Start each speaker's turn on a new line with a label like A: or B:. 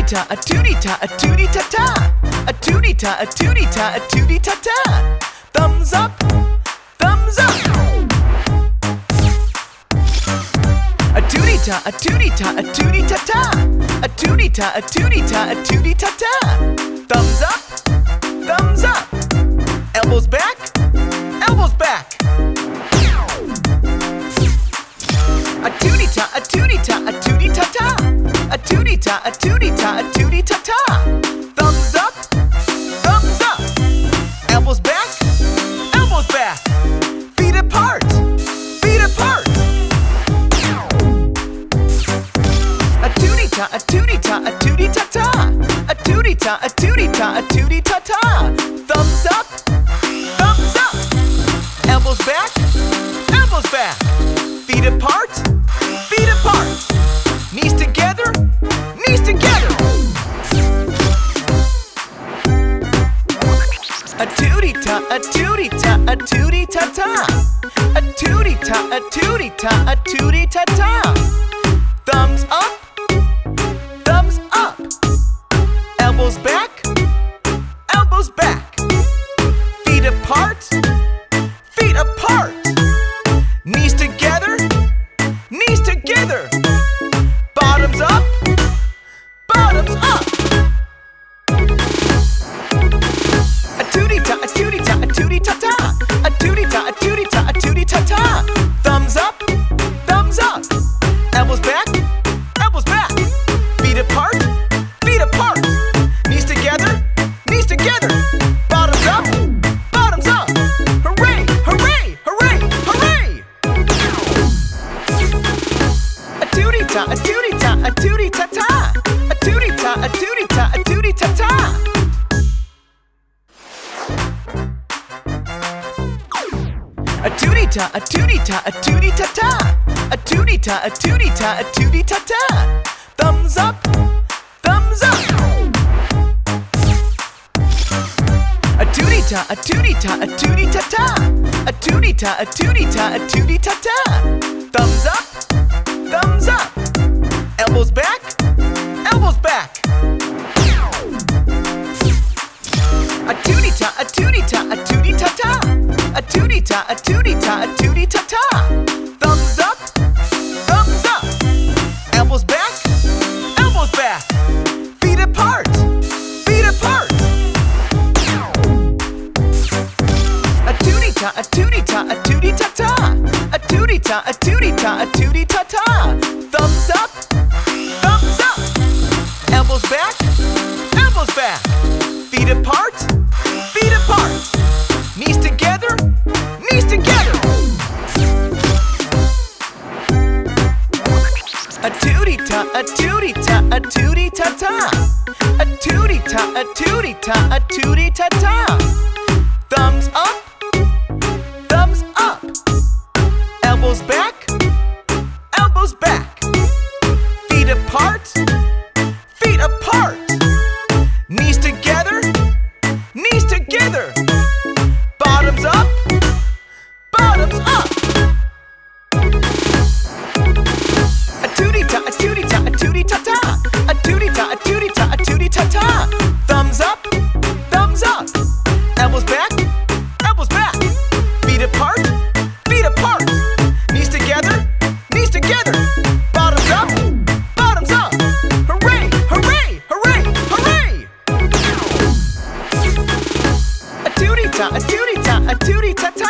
A: tootie-ta, a tootie-ta, a tootie-ta-ta. A tootie-ta, a tootie-ta, a tootie-ta-ta. Thumbs up, thumbs up. A tootie-ta, a tootie-ta, a tootie-ta-ta. A tootie-ta, a tootie-ta, a tootie-ta-ta. Thumbs up, thumbs up. Elbows back, elbows back. A tootie-ta, a tootie-ta, a tootie-ta-ta. A tootie-ta, a tootie-ta, a tootie-ta-ta. Thumbs up, thumbs up. Elbows back, elbows back. Feet apart, feet apart. A tootie-ta, a tootie-ta, a tootie-ta-ta. A tootie-ta, a tootie-ta, a tootie-ta-ta. Thumbs up, thumbs up. Elbows back, elbows back. Feet apart, feet apart. Knees together, knees together. A tootie-ta, a tootie-ta, a tootie-ta-ta. A tootie-ta, a tootie-ta, a tootie-ta-ta. Thumbs up, thumbs up. Elbows back, elbows back. Feet apart, feet apart. Knees together, knees together. Bottoms up, bottoms up. A tootie-ta, a tootie-ta, a tootie-ta-ta. A tootie-ta, a tootie-ta, a tootie-ta-ta. Thumbs up, thumbs up. Elbows back, elbows back. Feet apart, feet apart. Knees together, knees together. Bottoms up, bottoms up. Hooray, hooray, hooray, hooray. A tootie-ta, a tootie-ta, a tootie-ta-ta. A tootie-ta, a tootie-ta, a tootie-ta-ta. A tootie-ta, a tootie-ta, a tootie-ta-ta. A tootie-ta, a tootie-ta, a tootie-ta-ta. Thumbs up, thumbs up. A tootie-ta, a tootie-ta, a tootie-ta-ta. A tootie-ta, a tootie-ta, a tootie-ta-ta. Thumbs up, thumbs up. Elbows back, elbows back. A tootie-ta, a tootie-ta, a tootie-ta-ta. A tootie-ta, a tootie-ta, a tootie-ta-ta. Thumbs up, thumbs up. Elbows back, elbows back. Feet apart, feet apart. A tootie-ta, a tootie-ta, a tootie-ta-ta. A tootie-ta, a tootie-ta, a tootie-ta-ta. Thumbs up, thumbs up. Elbows back, elbows back. Feet apart, feet apart. Knees together, knees together. A tootie-ta, a tootie-ta, a tootie-ta-ta. A tootie-ta, a tootie-ta, a tootie-ta-ta. Thumbs up, thumbs up. Elbows back, elbows back. Feet apart, feet apart. Knees together, knees together. Bottoms up, bottoms up. A tootie-ta, a tootie-ta, a tootie-ta-ta. A tootie-ta, a tootie-ta, a tootie-ta-ta. Thumbs up, thumbs up. Elbows back, elbows back. Feet apart, feet apart. Knees together, knees together. Bottoms up, bottoms up. Hooray, hooray, hooray, hooray. A tootie-ta, a tootie-ta, a tootie-ta-ta.